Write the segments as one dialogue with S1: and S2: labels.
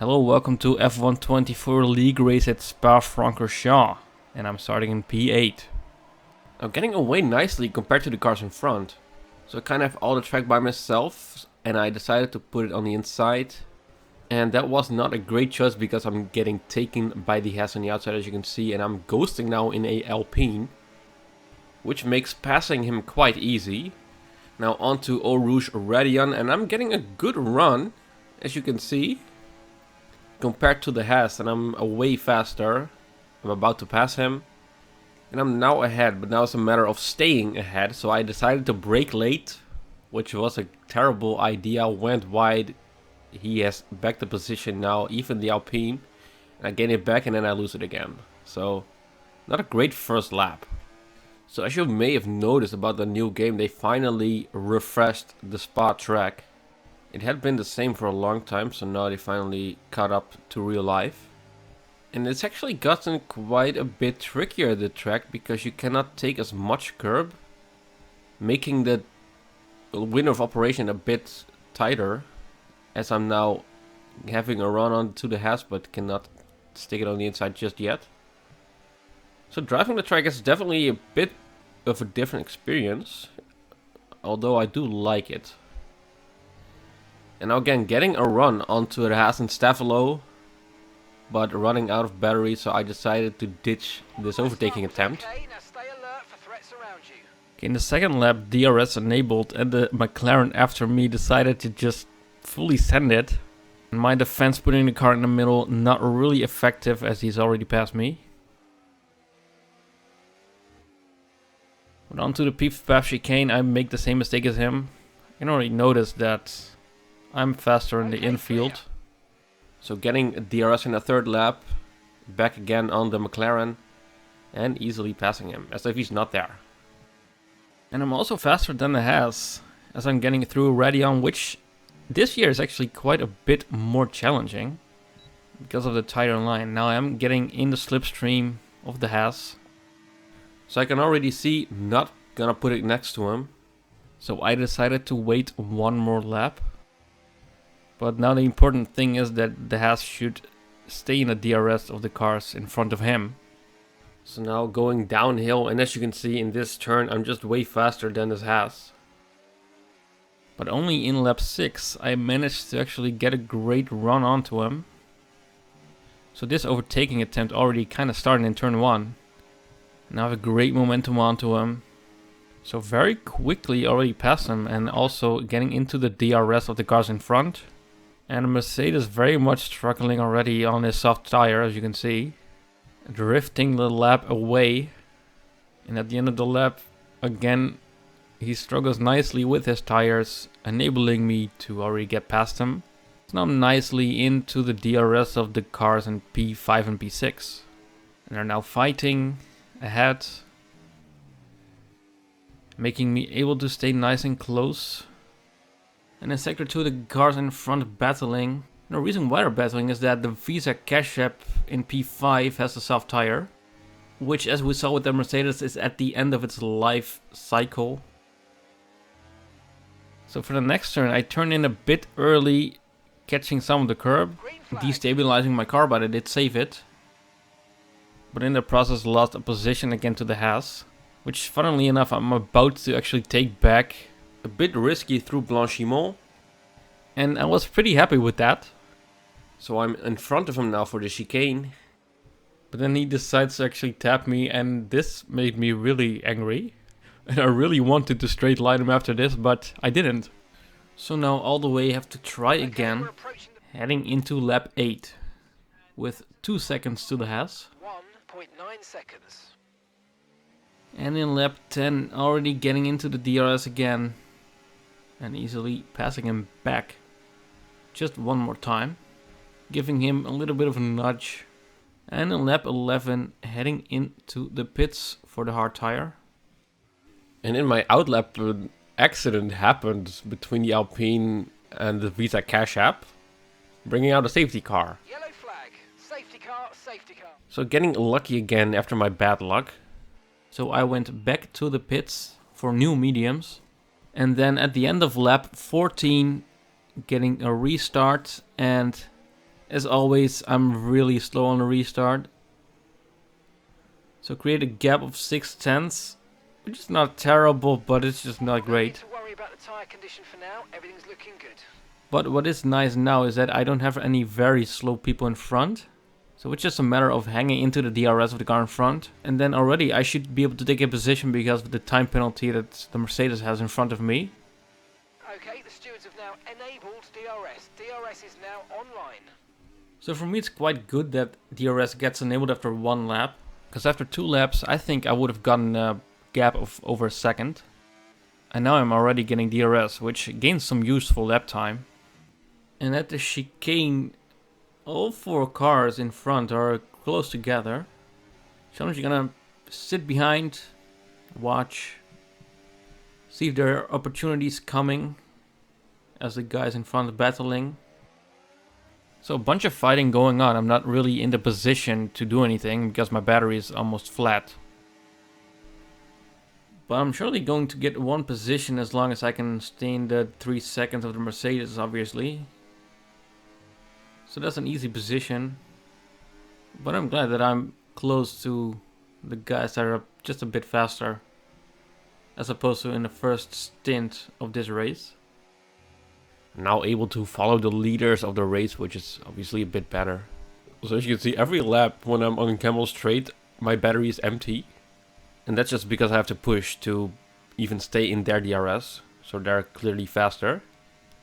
S1: Hello, welcome to F124 League race at Spa-Franchorchamps, and I'm starting in P8. I'm getting away nicely compared to the cars in front. So I kind of have all the track by myself, and I decided to put it on the inside. And that was not a great choice because I'm getting taken by the Haas on the outside, as you can see, and I'm ghosting now in a Alpine, which makes passing him quite easy. Now onto Eau Rouge Radion, and I'm getting a good run, as you can see, compared to the Haas, and I'm way faster. I'm about to pass him, and I'm now ahead, but now it's a matter of staying ahead. So I decided to brake late, which was a terrible idea. Went wide. He has back the position now, even the Alpine, and I gain it back and then I lose it again. So not a great first lap. So as you may have noticed about the new game, they finally refreshed the Spa track. It had been the same for a long time, so now they finally caught up to real life. And it's actually gotten quite a bit trickier, the track, because you cannot take as much curb, making the window of operation a bit tighter, as I'm now having a run onto the Haas but cannot stick it on the inside just yet. So driving the track is definitely a bit of a different experience, although I do like it. And now again, getting a run onto the Haas and Stavelo, but running out of battery, so I decided to ditch this overtaking attempt. Okay, in the second lap, DRS enabled, and the McLaren after me decided to just fully send it. In my defense, putting the car in the middle, not really effective as he's already passed me. But onto the P5 path chicane, I make the same mistake as him. I can already notice that I'm faster in the infield. So getting DRS in the third lap, back again on the McLaren, and easily passing him, as if he's not there. And I'm also faster than the Haas, as I'm getting through Radion, which this year is actually quite a bit more challenging, because of the tighter line. Now I'm getting in the slipstream of the Haas, so I can already see not gonna put it next to him. So I decided to wait one more lap. But now the important thing is that the Haas should stay in the DRS of the cars in front of him. So now going downhill, and as you can see in this turn, I'm just way faster than this Haas. But only in lap 6 I managed to actually get a great run onto him. So this overtaking attempt already kind of started in turn 1. Now I have a great momentum onto him. So very quickly already passed him, and also getting into the DRS of the cars in front. And Mercedes very much struggling already on his soft tire, as you can see. Drifting the lap away. And at the end of the lap, again, he struggles nicely with his tires, enabling me to already get past him. So now I'm nicely into the DRS of the cars in P5 and P6. And they're now fighting ahead, making me able to stay nice and close. And in sector 2, the cars in front battling. And the reason why they're battling is that the Visa Cash App in P5 has a soft tire, which, as we saw with the Mercedes, is at the end of its life cycle. So for the next turn, I turned in a bit early, catching some of the curb, destabilizing my car, but I did save it. But in the process lost a position again to the Haas, which funnily enough I'm about to actually take back. A bit risky through Blanchimont, and I was pretty happy with that. So I'm in front of him now for the chicane, but then he decides to actually tap me, and this made me really angry. And I really wanted to straight line him after this, but I didn't. So now all the way I have to try again, heading into lap 8, with 2 seconds to the Haas.
S2: 1.9 seconds.
S1: And in lap 10, already getting into the DRS again, and easily passing him back just one more time, giving him a little bit of a nudge. And in lap 11, heading into the pits for the hard tire. And in my outlap, an accident happened between the Alpine and the Visa Cash App, bringing out a safety car.
S2: Yellow flag. Safety car, safety car.
S1: So getting lucky again after my bad luck. So I went back to the pits for new mediums. And then at the end of lap 14, getting a restart and As always, I'm really slow on the restart. So create a gap of 6/10, which is not terrible, but it's just not great.
S2: No need to worry about the tyre condition for now. Everything's looking good.
S1: But what is nice now is that I don't have any very slow people in front. So it's just a matter of hanging into the DRS of the car in front. And then already I should be able to take a position because of the time penalty that the Mercedes has in front of me.
S2: Okay, the stewards have now enabled DRS. DRS is now online.
S1: So for me it's quite good that DRS gets enabled after 1 lap. Because after 2 laps I think I would have gotten a gap of over a second. And now I'm already getting DRS, which gains some useful lap time. And at the chicane, all 4 cars in front are close together. So I'm just gonna sit behind, watch, see if there are opportunities coming as the guys in front are battling. So a bunch of fighting going on. I'm not really in the position to do anything because my battery is almost flat. But I'm surely going to get 1 position as long as I can stay in the 3 seconds of the Mercedes, obviously. So that's an easy position. But I'm glad that I'm close to the guys that are just a bit faster, as opposed to in the first stint of this race. Now able to follow the leaders of the race, which is obviously a bit better. So as you can see, every lap when I'm on Camel Straight, my battery is empty. And that's just because I have to push to even stay in their DRS. So they're clearly faster.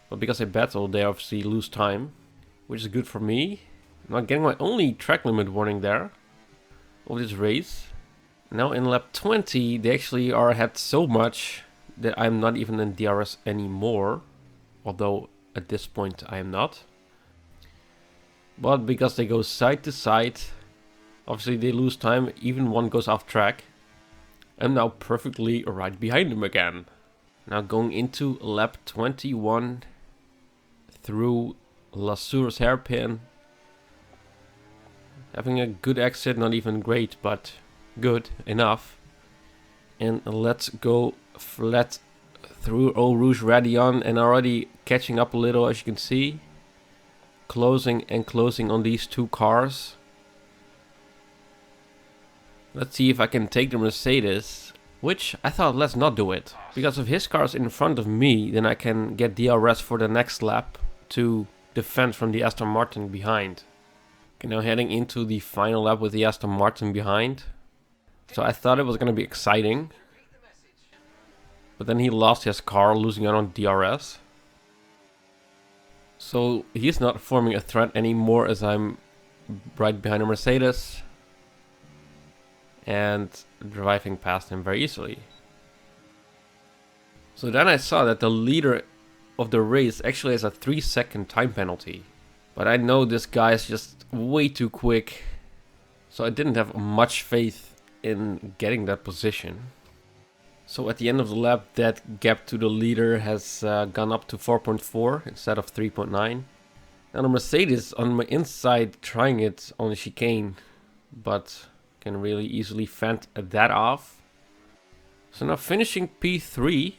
S1: But because they battle, they obviously lose time, which is good for me. I'm not getting my only track limit warning there of this race. Now in lap 20, they actually are ahead so much that I'm not even in DRS anymore. Although at this point I am not. But because they go side to side, obviously they lose time, even one goes off track. I'm now perfectly right behind them again. Now going into lap 21 through Lassur's hairpin. Having a good exit, not even great, but good enough. And let's go flat through Eau Rouge Radion and already catching up a little, as you can see. Closing and closing on these 2 cars. Let's see if I can take the Mercedes, which I thought let's not do it. Because if his car is in front of me, then I can get DRS for the next lap to defend from the Aston Martin behind. Okay, now heading into the final lap with the Aston Martin behind. So I thought it was going to be exciting. But then he lost his car, losing out on DRS. So he's not forming a threat anymore as I'm right behind a Mercedes. And driving past him very easily. So then I saw that the leader of the race actually has a 3-second time penalty. But I know this guy is just way too quick. So I didn't have much faith in getting that position. So at the end of the lap, that gap to the leader has gone up to 4.4 instead of 3.9. Now the Mercedes on my inside trying it on the chicane, but can really easily fend that off. So now finishing P3.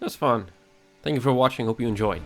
S1: That's fun. Thank you for watching, hope you enjoyed.